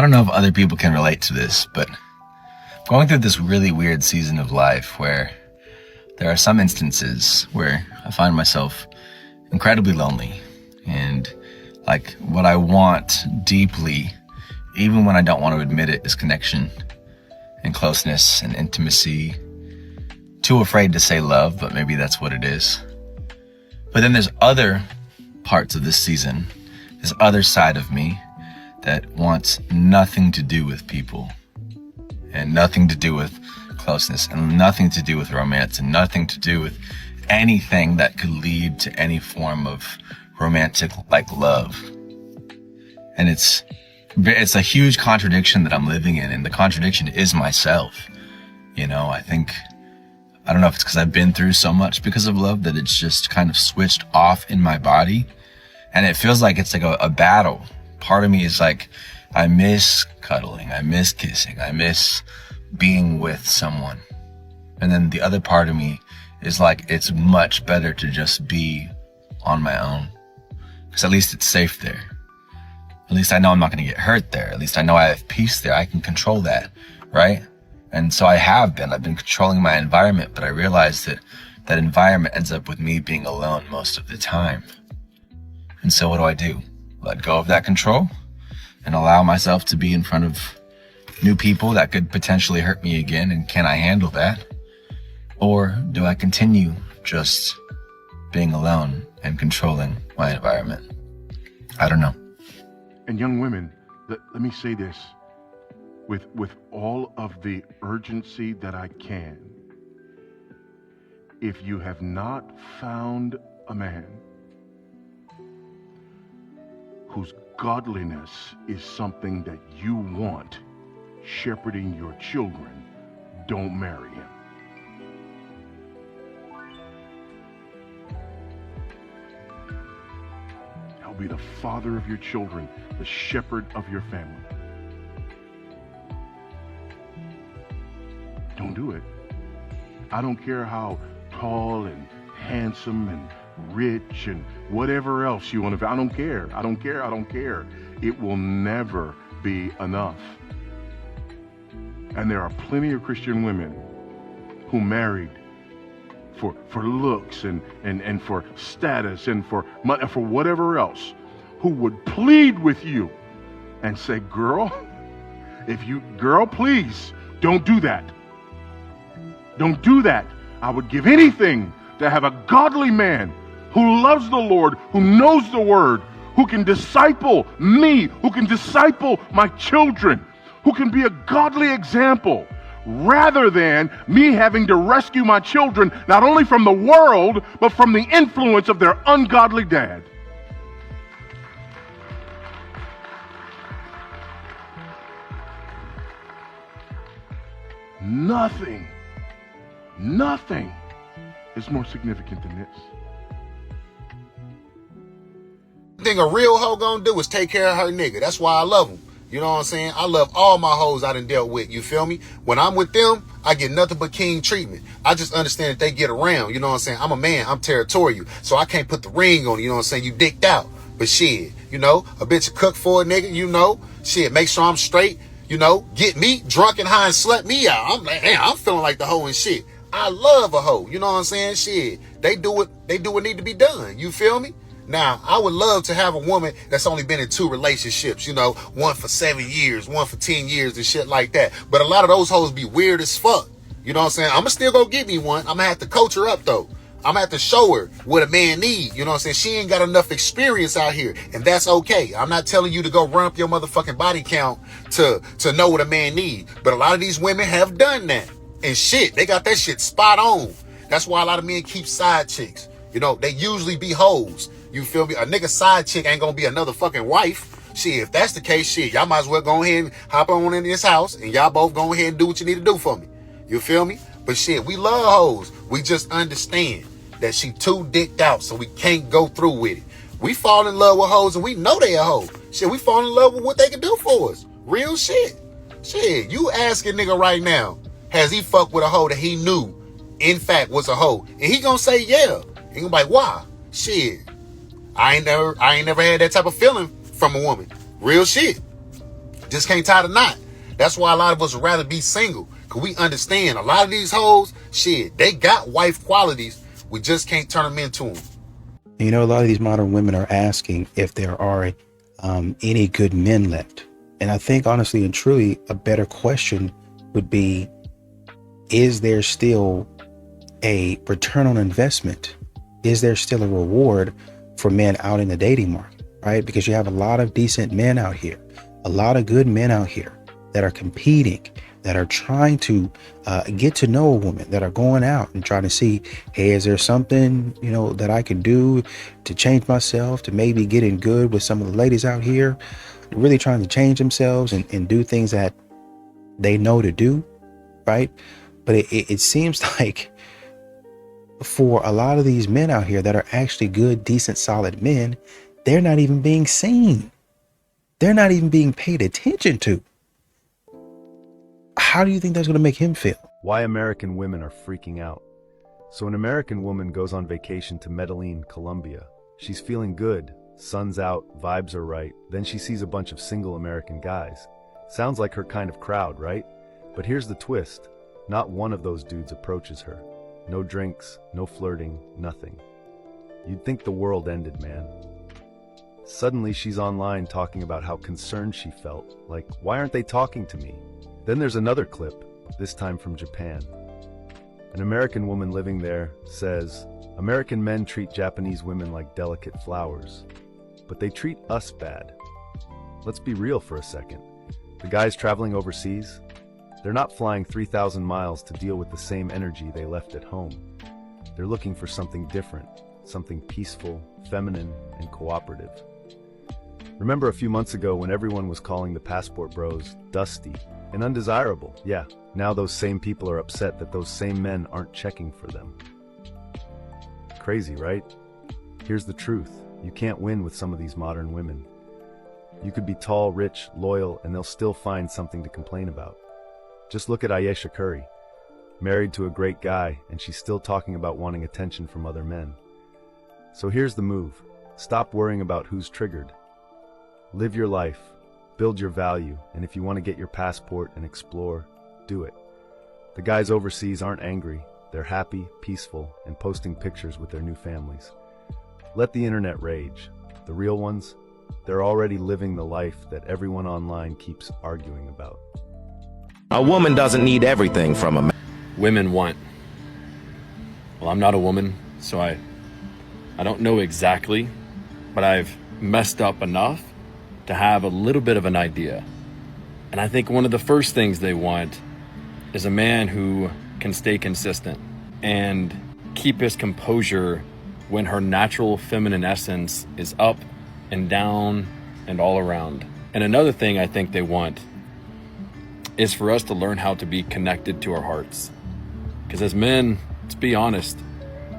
I don't know if other people can relate to this, but going through this really weird season of life where there are some instances where I find myself incredibly lonely, and like what I want deeply, even when I don't want to admit it, is connection and closeness and intimacy. Too afraid to say love, but maybe that's what it is. But then there's other parts of this season, this other side of me that wants nothing to do with people and nothing to do with closeness and nothing to do with romance and nothing to do with anything that could lead to any form of romantic like love. And it's a huge contradiction that I'm living in, and the contradiction is myself. You know, I don't know if it's because I've been through so much because of love that it's just kind of switched off in my body, and it feels like it's like a battle. Part of me is like, I miss cuddling, I miss kissing, I miss being with someone. And then the other part of me is like, it's much better to just be on my own, because at least it's safe there. At least I know I'm not going to get hurt there. At least I know I have peace there. I can control that, right? And so I've been controlling my environment, but I realized that that environment ends up with me being alone most of the time. And so what do? Let go of that control and allow myself to be in front of new people that could potentially hurt me again, and can I handle that? Or do I continue just being alone and controlling my environment? I don't know. And young women, let me say this with all of the urgency that I can. If you have not found a man whose godliness is something that you want shepherding your children, don't marry him. He'll be the father of your children, the shepherd of your family. Don't do it. I don't care how tall and handsome and rich and whatever else you want to. I don't care. It will never be enough. And there are plenty of Christian women who married for looks and for status and for money, for whatever else, who would plead with you and say, girl, please don't do that. Don't do that. I would give anything to have a godly man who loves the Lord, who knows the word, who can disciple me, who can disciple my children, who can be a godly example, rather than me having to rescue my children not only from the world, but from the influence of their ungodly dad. Nothing is more significant than this. Thing a real hoe gonna do is take care of her nigga. That's why I love him. You know what I'm saying? I love all my hoes I done dealt with. You feel me? When I'm with them, I get nothing but king treatment. I just understand that they get around. You know what I'm saying? I'm a man. I'm territorial. So I can't put the ring on. You know what I'm saying? You dicked out. But shit, you know, a bitch cook for a nigga, you know. Shit, make sure I'm straight. You know, get me drunk and high and slut me out. I'm like, damn, I'm feeling like the hoe and shit. I love a hoe. You know what I'm saying? Shit, they do what need to be done. You feel me? Now, I would love to have a woman that's only been in 2 relationships, you know, one for 7 years, one for 10 years and shit like that. But a lot of those hoes be weird as fuck. You know what I'm saying? I'm gonna still go get me one. I'm gonna have to coach her up though. I'm gonna have to show her what a man need. You know what I'm saying? She ain't got enough experience out here, and that's okay. I'm not telling you to go run up your motherfucking body count to know what a man need. But a lot of these women have done that. And shit, they got that shit spot on. That's why a lot of men keep side chicks. You know, they usually be hoes. You feel me? A nigga side chick ain't gonna be another fucking wife. Shit, if that's the case, shit, y'all might as well go ahead and hop on in this house and y'all both go ahead and do what you need to do for me. You feel me? But shit, we love hoes. We just understand that she too dicked out, so we can't go through with it. We fall in love with hoes and we know they a hoe. Shit, we fall in love with what they can do for us. Real shit. Shit, you ask a nigga right now, has he fucked with a hoe that he knew, in fact, was a hoe? And he gonna say, yeah. He gonna be like, why? Shit. I ain't never had that type of feeling from a woman. Real shit. Just can't tie the knot. That's why a lot of us would rather be single. Because we understand a lot of these hoes, shit, they got wife qualities. We just can't turn them into them. You know, a lot of these modern women are asking if there are any good men left. And I think honestly and truly, a better question would be, is there still a return on investment? Is there still a reward for men out in the dating market, right? Because you have a lot of decent men out here, a lot of good men out here that are competing, that are trying to get to know a woman, that are going out and trying to see, hey, is there something, you know, that I can do to change myself, to maybe get in good with some of the ladies out here, really trying to change themselves and do things that they know to do, right? But it seems like for a lot of these men out here that are actually good, decent, solid men, they're not even being seen. They're not even being paid attention to. How do you think that's going to make him feel? Why American women are freaking out. So an American woman goes on vacation to Medellin, Colombia. She's feeling good, sun's out, vibes are right. Then she sees a bunch of single American guys. Sounds like her kind of crowd, right? But here's the twist. Not one of those dudes approaches her. No drinks, no flirting, nothing. You'd think the world ended, man. Suddenly she's online talking about how concerned she felt. Like, why aren't they talking to me? Then there's another clip, this time from Japan. An American woman living there says, American men treat Japanese women like delicate flowers, but they treat us bad. Let's be real for a second. The guys traveling overseas, they're not flying 3,000 miles to deal with the same energy they left at home. They're looking for something different, something peaceful, feminine, and cooperative. Remember a few months ago when everyone was calling the passport bros dusty and undesirable? Yeah, now those same people are upset that those same men aren't checking for them. Crazy, right? Here's the truth. You can't win with some of these modern women. You could be tall, rich, loyal, and they'll still find something to complain about. Just look at Ayesha Curry, married to a great guy, and she's still talking about wanting attention from other men. So here's the move. Stop worrying about who's triggered. Live your life, build your value, and if you want to get your passport and explore, do it. The guys overseas aren't angry. They're happy, peaceful, and posting pictures with their new families. Let the internet rage. The real ones, they're already living the life that everyone online keeps arguing about. A woman doesn't need everything from a man. Women want. Well, I'm not a woman, so I don't know exactly, but I've messed up enough to have a little bit of an idea. And I think one of the first things they want is a man who can stay consistent and keep his composure when her natural feminine essence is up and down and all around. And another thing I think they want is for us to learn how to be connected to our hearts. Because as men, let's be honest,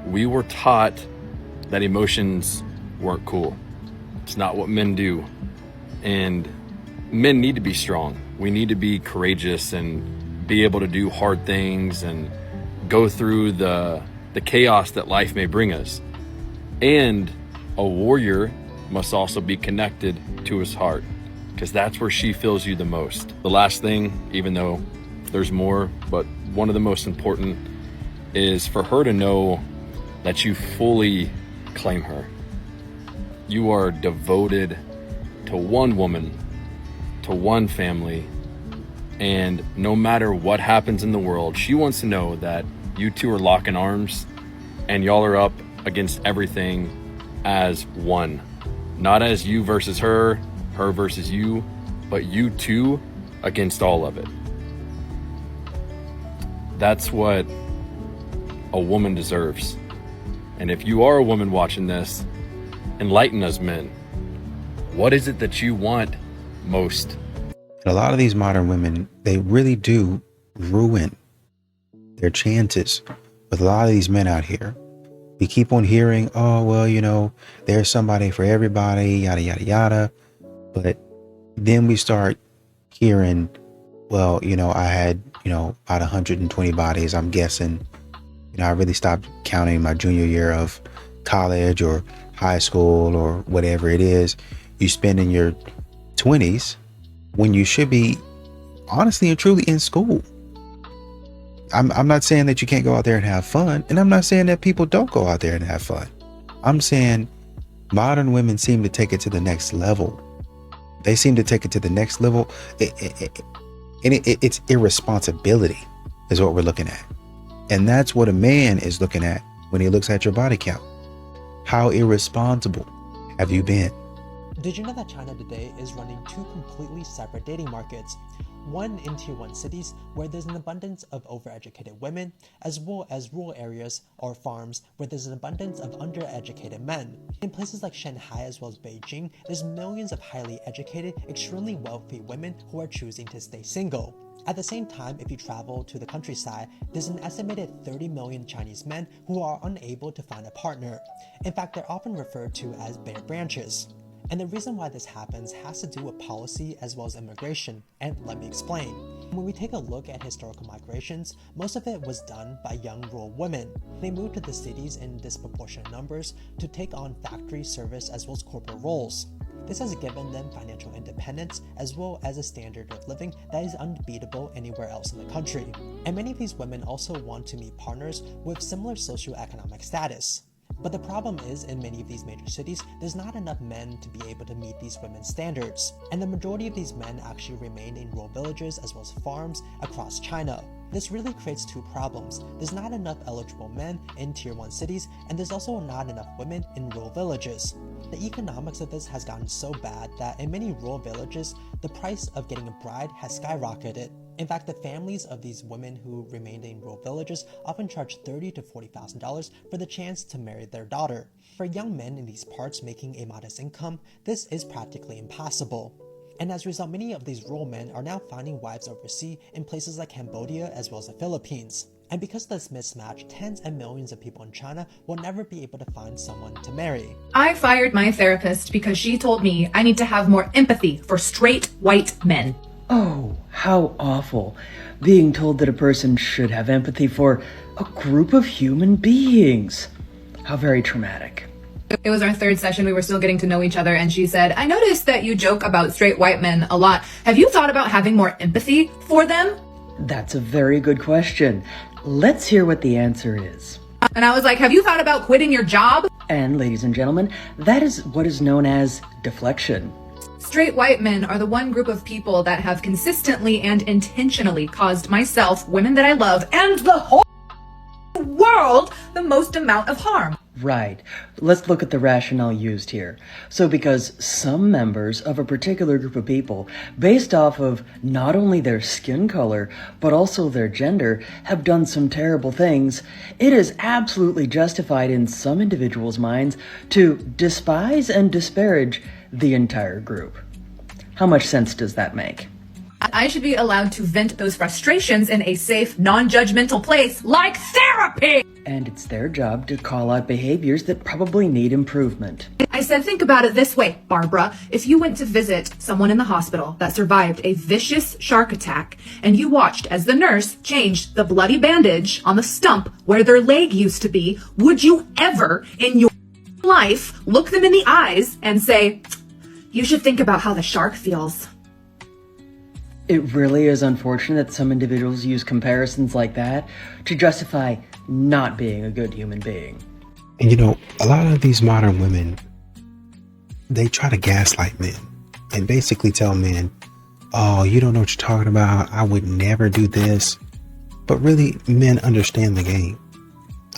we were taught that emotions weren't cool. It's not what men do. And men need to be strong. We need to be courageous and be able to do hard things and go through the chaos that life may bring us. And a warrior must also be connected to his heart, because that's where she feels you the most. The last thing, even though there's more, but one of the most important is for her to know that you fully claim her. You are devoted to one woman, to one family, and no matter what happens in the world, she wants to know that you two are locking arms and y'all are up against everything as one. Not as you versus her versus you, but you two against all of it. That's what a woman deserves. And if you are a woman watching this, enlighten us men. What is it that you want most? And a lot of these modern women, they really do ruin their chances with a lot of these men out here. We keep on hearing, oh, well, you know, there's somebody for everybody, yada, yada, yada. But then we start hearing, well, you know, I had, you know, about 120 bodies. I'm guessing, you know, I really stopped counting my junior year of college or high school or whatever it is. You spend in your 20s when you should be honestly and truly in school. I'm not saying that you can't go out there and have fun, and I'm not saying that people don't go out there and have fun. I'm saying modern women seem to take it to the next level. They seem to take it to the next level. It's irresponsibility is what we're looking at. And that's what a man is looking at when he looks at your body count. How irresponsible have you been? Did you know that China today is running two completely separate dating markets? One in Tier 1 cities where there's an abundance of overeducated women, as well as rural areas or farms where there's an abundance of undereducated men. In places like Shanghai as well as Beijing, there's millions of highly educated, extremely wealthy women who are choosing to stay single. At the same time, if you travel to the countryside, there's an estimated 30 million Chinese men who are unable to find a partner. In fact, they're often referred to as bare branches. And the reason why this happens has to do with policy as well as immigration, and let me explain. When we take a look at historical migrations, most of it was done by young rural women. They moved to the cities in disproportionate numbers to take on factory, service, as well as corporate roles. This has given them financial independence as well as a standard of living that is unbeatable anywhere else in the country. And many of these women also want to meet partners with similar socioeconomic status. But the problem is, in many of these major cities, there's not enough men to be able to meet these women's standards. And the majority of these men actually remain in rural villages as well as farms across China. This really creates two problems. There's not enough eligible men in Tier 1 cities, and there's also not enough women in rural villages. The economics of this has gotten so bad that in many rural villages, the price of getting a bride has skyrocketed. In fact, the families of these women who remained in rural villages often charge $30,000 to $40,000 for the chance to marry their daughter. For young men in these parts making a modest income, this is practically impossible. And as a result, many of these rural men are now finding wives overseas in places like Cambodia as well as the Philippines. And because of this mismatch, tens and millions of people in China will never be able to find someone to marry. I fired my therapist because she told me I need to have more empathy for straight white men. Oh, how awful. Being told that a person should have empathy for a group of human beings. How very traumatic. It was our third session. We were still getting to know each other, and she said, I noticed that you joke about straight white men a lot. Have you thought about having more empathy for them? That's a very good question. Let's hear what the answer is. And I was like, have you thought about quitting your job? And ladies and gentlemen, that is what is known as deflection. Straight white men are the one group of people that have consistently and intentionally caused myself, women that I love, and the whole world the most amount of harm. Right. Let's look at the rationale used here. So because some members of a particular group of people, based off of not only their skin color, but also their gender, have done some terrible things, it is absolutely justified in some individuals' minds to despise and disparage the entire group. How much sense does that make? I should be allowed to vent those frustrations in a safe, non-judgmental place like therapy! And it's their job to call out behaviors that probably need improvement. I said, think about it this way, Barbara. If you went to visit someone in the hospital that survived a vicious shark attack, and you watched as the nurse changed the bloody bandage on the stump where their leg used to be, would you ever in your life look them in the eyes and say, you should think about how the shark feels? It really is unfortunate that some individuals use comparisons like that to justify not being a good human being. And you know, a lot of these modern women, they try to gaslight men and basically tell men, oh, you don't know what you're talking about. I would never do this. But really, men understand the game.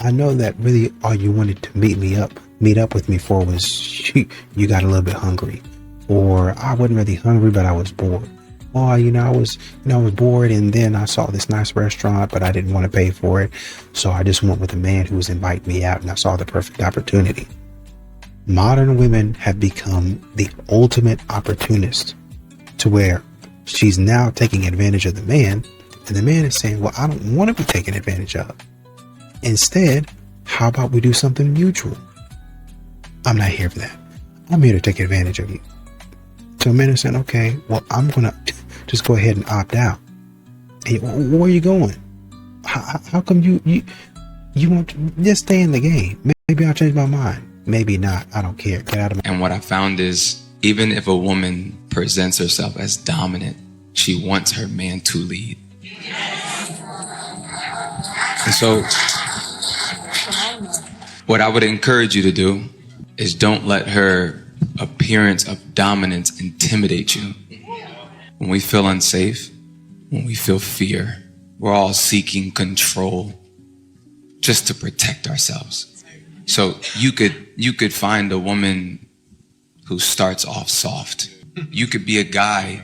I know that really all you wanted to meet up with me for was you got a little bit hungry, or I wasn't really hungry, but I was bored. Oh, I was bored, and then I saw this nice restaurant, but I didn't want to pay for it. So I just went with a man who was inviting me out, and I saw the perfect opportunity. Modern women have become the ultimate opportunist, to where she's now taking advantage of the man, and the man is saying, well, I don't want to be taken advantage of. Instead, how about we do something mutual? I'm not here for that. I'm here to take advantage of you. So men are saying, okay, well, I'm going to just go ahead and opt out. Hey, where are you going? How come you want to just stay in the game? Maybe I'll change my mind. Maybe not. I don't care. Get out of my... And what I found is Even if a woman presents herself as dominant, she wants her man to lead. And so, what I would encourage you to do is don't let her appearance of dominance intimidate you. When we feel unsafe, when we feel fear, we're all seeking control just to protect ourselves. So you could find a woman who starts off soft. You could be a guy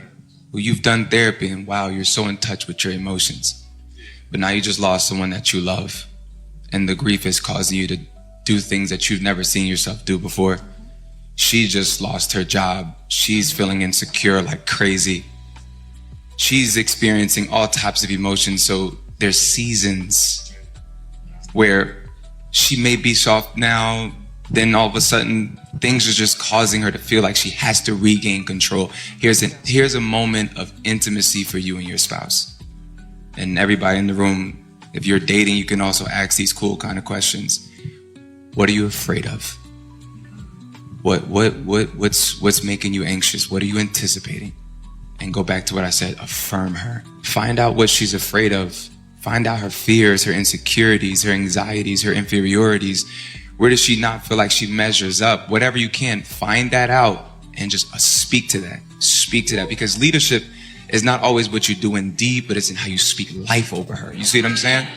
who you've done therapy and wow, you're so in touch with your emotions. But now you just lost someone that you love, and the grief is causing you to do things that you've never seen yourself do before. She just lost her job. She's feeling insecure like crazy. She's experiencing all types of emotions. So there's seasons where she may be soft now, then all of a sudden things are just causing her to feel like she has to regain control. Here's a moment of intimacy for you and your spouse. And everybody in the room, if you're dating, you can also ask these cool kind of questions. What are you afraid of? What's making you anxious? What are you anticipating? And go back to what I said, affirm her. Find out what she's afraid of. Find out her fears, her insecurities, her anxieties, her inferiorities. Where does she not feel like she measures up? Whatever you can, find that out and just speak to that. Speak to that, because leadership is not always what you do in deed, but it's in how you speak life over her. You see what I'm saying?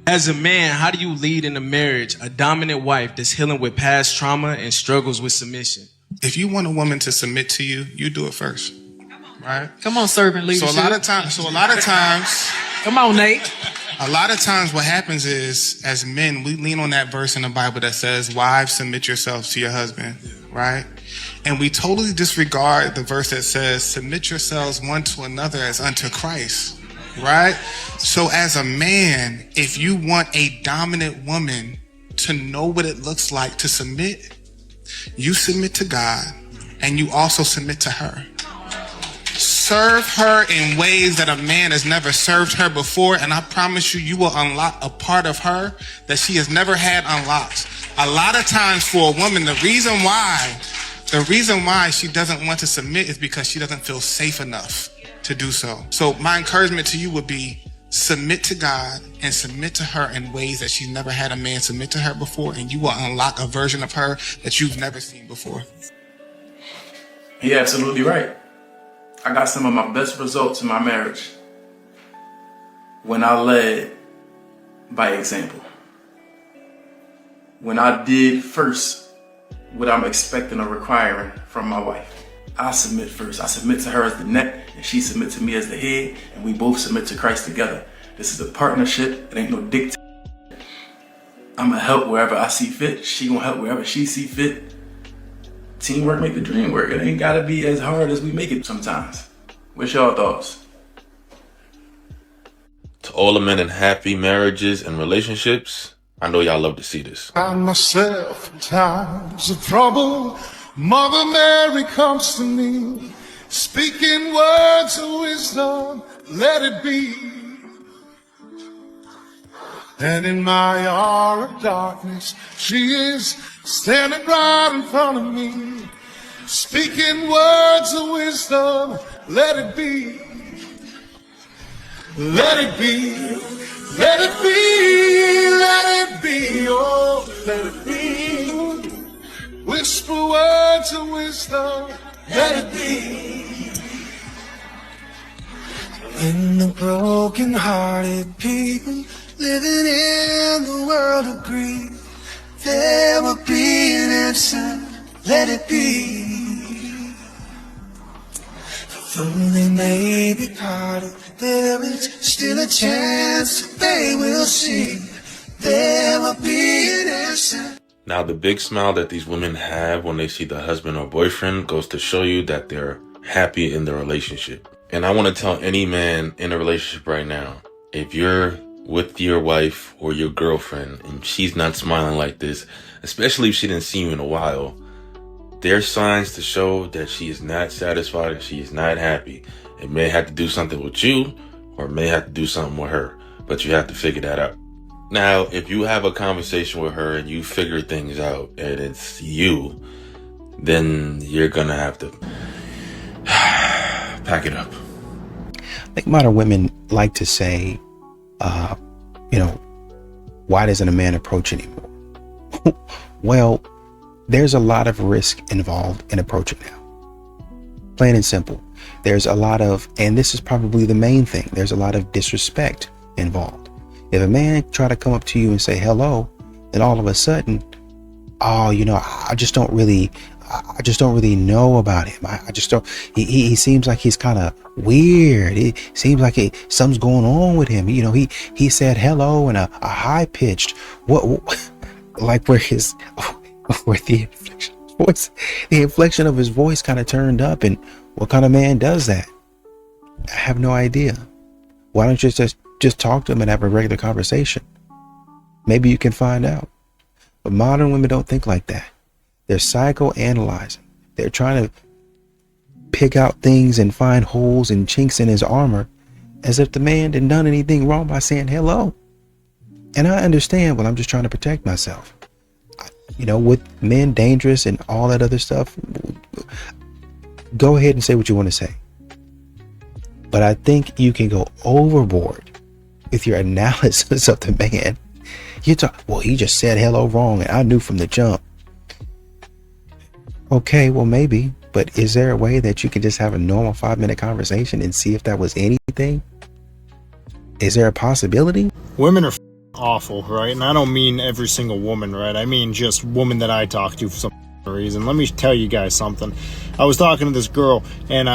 As a man, how do you lead in a marriage a dominant wife that's healing with past trauma and struggles with submission? If you want a woman to submit to you, you do it first. Right? Come on, servant leadership. So a lot of times, come on, Nate. A lot of times what happens is, as men, we lean on that verse in the Bible that says, wives, submit yourselves to your husband, right? And we totally disregard the verse that says, submit yourselves one to another as unto Christ, right? So as a man, if you want a dominant woman to know what it looks like to submit, you submit to God and you also submit to her. Serve her in ways that a man has never served her before, and I promise you, you will unlock a part of her that she has never had unlocked. A lot of times for a woman, the reason why she doesn't want to submit is because she doesn't feel safe enough to do so. So my encouragement to you would be submit to God and submit to her in ways that she's never had a man submit to her before, and you will unlock a version of her that you've never seen before. You're absolutely right. I got some of my best results in my marriage when I led by example. When I did first what I'm expecting or requiring from my wife. I submit first. I submit to her as the neck, and she submits to me as the head, and we both submit to Christ together. This is a partnership. It ain't no dictate. I'm gonna help wherever I see fit. She gonna help wherever she see fit. Teamwork make the dream work. It ain't gotta be as hard as we make it sometimes. What's your thoughts? To all the men in happy marriages and relationships, I know y'all love to see this. Find myself in times of trouble. Mother Mary comes to me, speaking words of wisdom, let it be. And in my hour of darkness, she is standing right in front of me, speaking words of wisdom, let it be. Let it be, let it be, let it be, oh, let it be. Whisper words of wisdom, let it be. When the broken-hearted people living in the world agree, there will be an answer, let it be. Though they may be parted, there is still a chance that they will see. There will be an answer. Now, the big smile that these women have when they see the husband or boyfriend goes to show you that they're happy in their relationship. And I want to tell any man in a relationship right now, if you're with your wife or your girlfriend and she's not smiling like this, especially if she didn't see you in a while, there's signs to show that she is not satisfied and she is not happy. It may have to do something with you or it may have to do something with her, but you have to figure that out. Now, if you have a conversation with her and you figure things out and it's you, then you're gonna have to pack it up. I think modern women like to say, why doesn't a man approach anymore? Well, there's a lot of risk involved in approaching now. Plain and simple. There's a lot of, and this is probably the main thing, there's a lot of disrespect involved. If a man try to come up to you and say hello, then all of a sudden, I just don't really know about him. I just don't, he seems like he's kind of weird. It seems like something's going on with him. He said hello in a high pitched, like where the inflection of his voice kind of turned up. And what kind of man does that? I have no idea. Why don't you just talk to him and have a regular conversation? Maybe you can find out. But modern women don't think like that. They're psychoanalyzing. They're trying to pick out things and find holes and chinks in his armor as if the man didn't done anything wrong by saying hello. And I understand, but I'm just trying to protect myself. With men dangerous and all that other stuff, go ahead and say what you want to say. But I think you can go overboard with your analysis of the man. You talk, well, he just said hello wrong and I knew from the jump. Okay, well, maybe, but is there a way that you can just have a normal 5-minute conversation and see if that was anything? Is there a possibility? Women are awful, right? And I don't mean every single woman, right? I mean just women that I talk to for some reason. Let me tell you guys something. I was talking to this girl and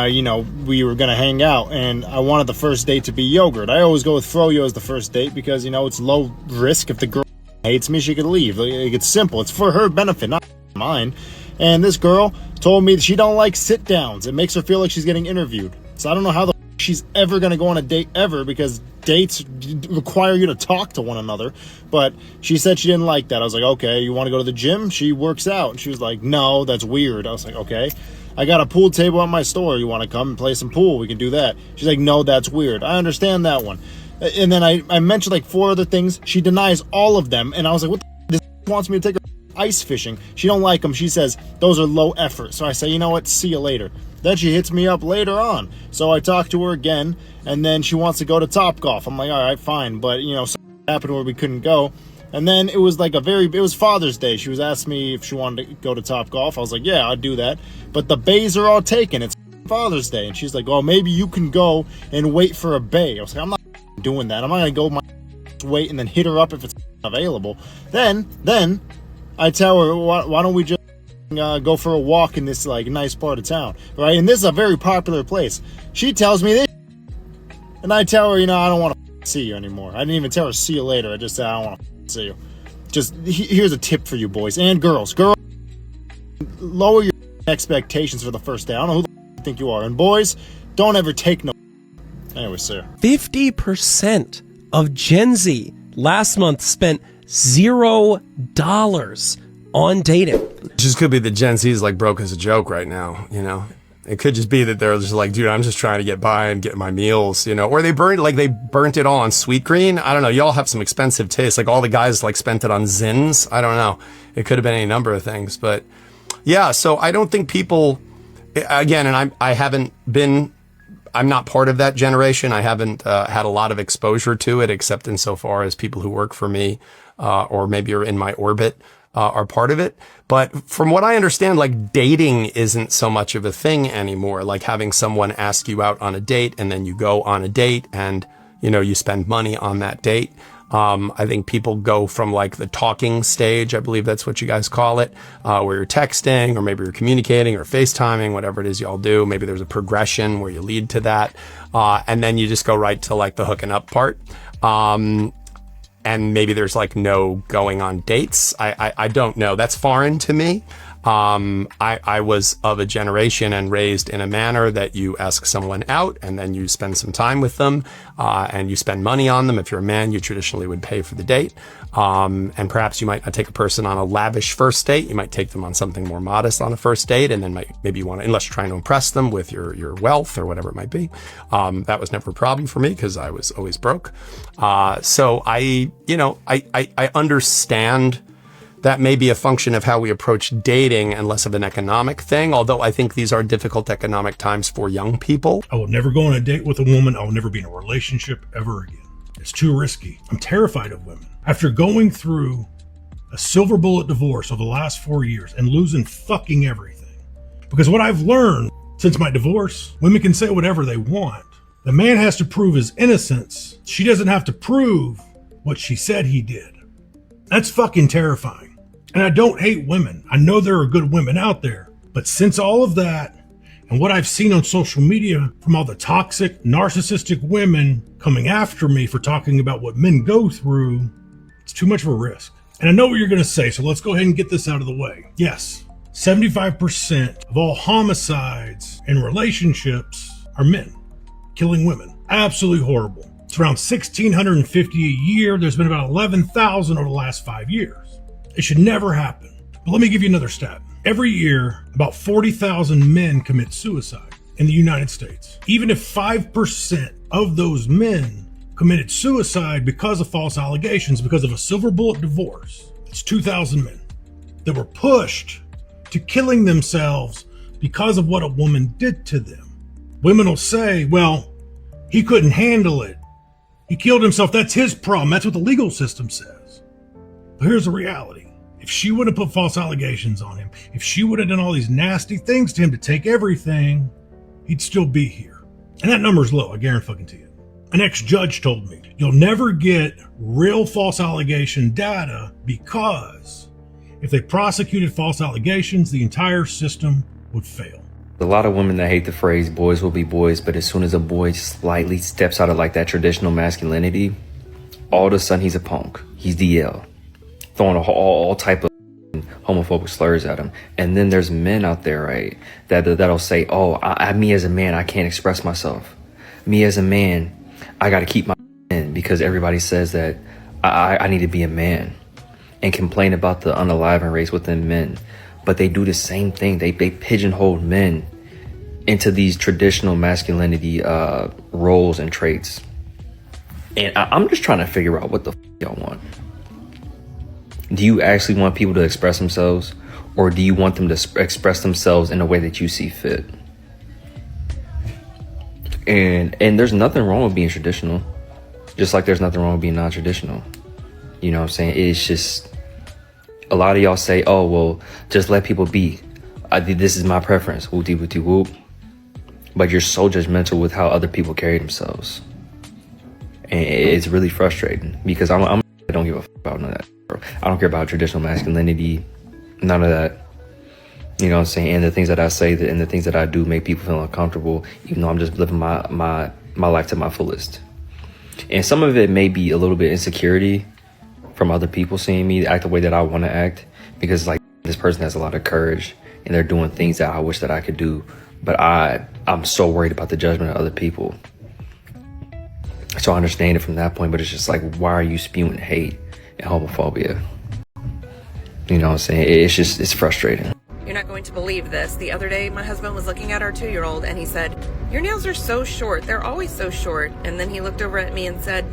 we were gonna hang out and I wanted the first date to be yogurt. I always go with froyo as the first date because it's low risk. If the girl hates me, she could leave. It's simple. It's for her benefit, not mine. And this girl told me that she don't like sit downs. It makes her feel like she's getting interviewed. So I don't know how the she's ever going to go on a date ever, because dates require you to talk to one another. But she said she didn't like that. I was like, okay, you want to go to the gym? She works out. And she was like, no, that's weird. I was like, okay, I got a pool table at my store. You want to come and play some pool? We can do that. She's like, no, that's weird. I understand that one. And then I mentioned like 4 other things. She denies all of them. And I was like, what the this wants me to take her ice fishing. She don't like them. She says those are low effort. So I say, you know what, see you later. Then she hits me up later on. So I talk to her again, and then she wants to go to Topgolf. I'm like, all right, fine, but something happened where we couldn't go. And then it was like it was Father's Day. She was asking me if she wanted to go to Topgolf. I was like, yeah, I'd do that, but the bays are all taken. It's Father's Day. And she's like, oh, maybe you can go and wait for a bay. I was like, I'm not doing that. I'm not gonna go my wait and then hit her up if it's available. Then I tell her, why don't we just go for a walk in this like nice part of town, right? And this is a very popular place. She tells me this, and I tell her, I don't want to see you anymore. I didn't even tell her see you later. I just said I don't want to see you. Just here's a tip for you boys and girls. Lower your expectations for the first day. I don't know who you think you are. And boys, don't ever take no. Anyway, sir. 50% of Gen Z last month spent $0 on dating. It just could be that Gen Z is like broke as a joke right now, It could just be that they're just like, dude, I'm just trying to get by and get my meals, or they burnt it all on Sweetgreen. I don't know. Y'all have some expensive taste. Like all the guys like spent it on Zins. I don't know. It could have been any number of things, but yeah. So I don't think people, again, and I'm not part of that generation. I haven't had a lot of exposure to it, except insofar as people who work for me or maybe are in my orbit are part of it. But from what I understand, like dating isn't so much of a thing anymore. Like having someone ask you out on a date and then you go on a date and, you spend money on that date. I think people go from like the talking stage, I believe that's what you guys call it, where you're texting or maybe you're communicating or FaceTiming, whatever it is y'all do. Maybe there's a progression where you lead to that. And then you just go right to like the hooking up part. And maybe there's like no going on dates. I don't know. That's foreign to me. I was of a generation and raised in a manner that you ask someone out and then you spend some time with them, and you spend money on them. If you're a man, you traditionally would pay for the date. And perhaps you might not take a person on a lavish first date. You might take them on something more modest on a first date, and then maybe you want to, unless you're trying to impress them with your wealth or whatever it might be. That was never a problem for me because I was always broke. So I understand that may be a function of how we approach dating and less of an economic thing, although I think these are difficult economic times for young people. I will never go on a date with a woman. I will never be in a relationship ever again. It's too risky. I'm terrified of women. After going through a silver bullet divorce over the last 4 years and losing fucking everything, because what I've learned since my divorce, women can say whatever they want. The man has to prove his innocence. She doesn't have to prove what she said he did. That's fucking terrifying. And I don't hate women. I know there are good women out there. But since all of that and what I've seen on social media from all the toxic, narcissistic women coming after me for talking about what men go through, it's too much of a risk. And I know what you're going to say, so let's go ahead and get this out of the way. Yes, 75% of all homicides in relationships are men killing women. Absolutely horrible. It's around 1,650 a year. There's been about 11,000 over the last 5 years. It should never happen. But let me give you another stat. Every year, about 40,000 men commit suicide in the United States. Even if 5% of those men committed suicide because of false allegations, because of a silver bullet divorce, it's 2,000 men that were pushed to killing themselves because of what a woman did to them. Women will say, well, he couldn't handle it. He killed himself. That's his problem. That's what the legal system says. But here's the reality. If she would have put false allegations on him, if she would have done all these nasty things to him to take everything, he'd still be here. And that number's low, I guarantee you. An ex-judge told me, you'll never get real false allegation data because if they prosecuted false allegations, the entire system would fail. A lot of women that hate the phrase boys will be boys, but as soon as a boy slightly steps out of like that traditional masculinity, all of a sudden he's a punk. He's DL. Throwing all type of homophobic slurs at him. And then there's men out there, right, that'll say, oh, me as a man, I can't express myself. Me as a man, I got to keep my in because everybody says that I need to be a man, and complain about the unalivened race within men. But they do the same thing. They pigeonhole men into these traditional masculinity roles and traits. And I'm just trying to figure out what the y'all want. Do you actually want people to express themselves, or do you want them to express themselves in a way that you see fit? And there's nothing wrong with being traditional, just like there's nothing wrong with being non-traditional. You know what I'm saying? It's just, a lot of y'all say, oh, well, just let people be. This is my preference. Whoopty whoopty whoop. But you're so judgmental with how other people carry themselves. And it's really frustrating because I don't give a fuck about none of that. I don't care about traditional masculinity, none of that. You know what I'm saying? And the things that I say and the things that I do make people feel uncomfortable, even though I'm just living my life to my fullest. And some of it may be a little bit insecurity from other people seeing me act the way that I want to act, because like this person has a lot of courage and they're doing things that I wish that I could do. But I'm so worried about the judgment of other people. So I understand it from that point, but it's just like, why are you spewing hate and homophobia? You know what I'm saying? It's frustrating. You're not going to believe this. The other day, my husband was looking at our 2-year-old and he said, your nails are so short. They're always so short. And then he looked over at me and said,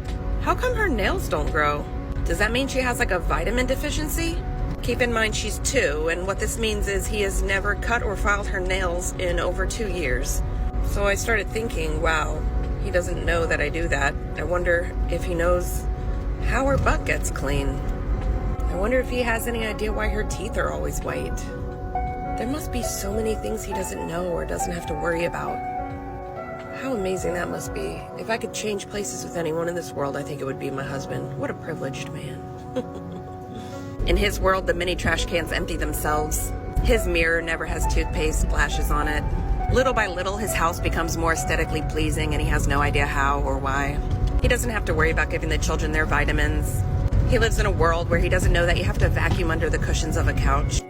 how come her nails don't grow? Does that mean she has like a vitamin deficiency? Keep in mind she's 2, and what this means is he has never cut or filed her nails in over 2 years. So I started thinking, wow, he doesn't know that I do that. I wonder if he knows how her butt gets clean. I wonder if he has any idea why her teeth are always white. There must be so many things he doesn't know or doesn't have to worry about. How amazing that must be. If I could change places with anyone in this world, I think it would be my husband. What a privileged man. In his world, the mini trash cans empty themselves. His mirror never has toothpaste splashes on it. Little by little, his house becomes more aesthetically pleasing and he has no idea how or why. He doesn't have to worry about giving the children their vitamins. He lives in a world where he doesn't know that you have to vacuum under the cushions of a couch.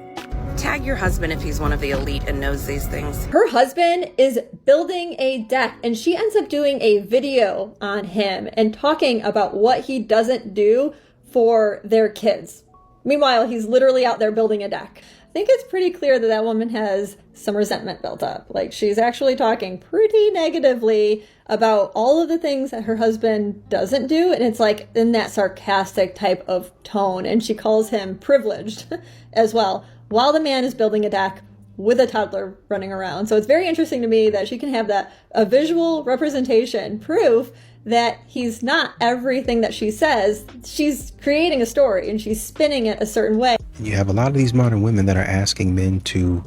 Tag your husband if he's one of the elite and knows these things. Her husband is building a deck, and she ends up doing a video on him and talking about what he doesn't do for their kids. Meanwhile, he's literally out there building a deck. I think it's pretty clear that that woman has some resentment built up. Like, she's actually talking pretty negatively about all of the things that her husband doesn't do, and it's like in that sarcastic type of tone, and she calls him privileged as well, while the man is building a deck with a toddler running around. So it's very interesting to me that she can have that a visual representation, proof that he's not everything that she says. She's creating a story and she's spinning it a certain way. You have a lot of these modern women that are asking men to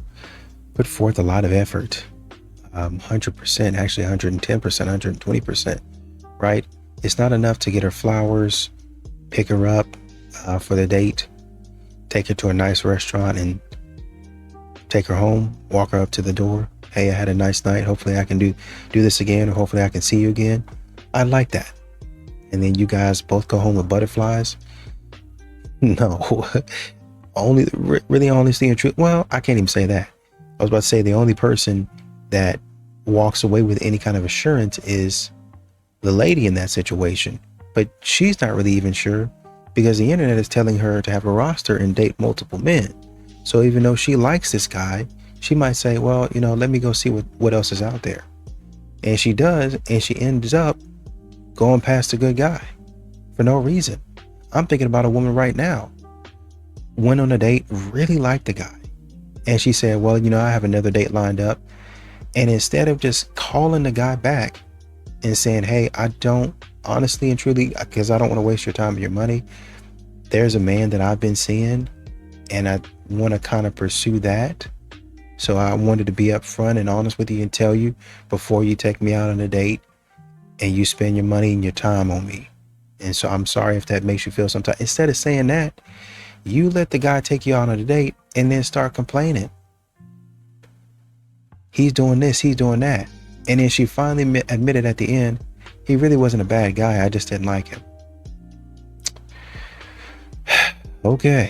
put forth a lot of effort, 100%, actually 110%, 120%, right? It's not enough to get her flowers, pick her up for the date, take her to a nice restaurant and take her home, walk her up to the door. Hey, I had a nice night. Hopefully I can do this again, or hopefully I can see you again. I like that. And then you guys both go home with butterflies? No. Only, really honestly and truth. Well, I can't even say that. I was about to say the only person that walks away with any kind of assurance is the lady in that situation. But she's not really even sure, because the internet is telling her to have a roster and date multiple men. So even though she likes this guy, she might say, well, you know, let me go see what else is out there. And she does, and she ends up going past a good guy for no reason. I'm thinking about a woman right now. Went on a date, really liked the guy. And she said, well, you know, I have another date lined up. And instead of just calling the guy back and saying, hey, I don't, honestly and truly, because I don't want to waste your time or your money, there's a man that I've been seeing and I want to kind of pursue that. So I wanted to be upfront and honest with you and tell you before you take me out on a date and you spend your money and your time on me. And so I'm sorry if that makes you feel some type. Instead of saying that, you let the guy take you out on a date and then start complaining. He's doing this, he's doing that. And then she finally admitted at the end, he really wasn't a bad guy. I just didn't like him. Okay.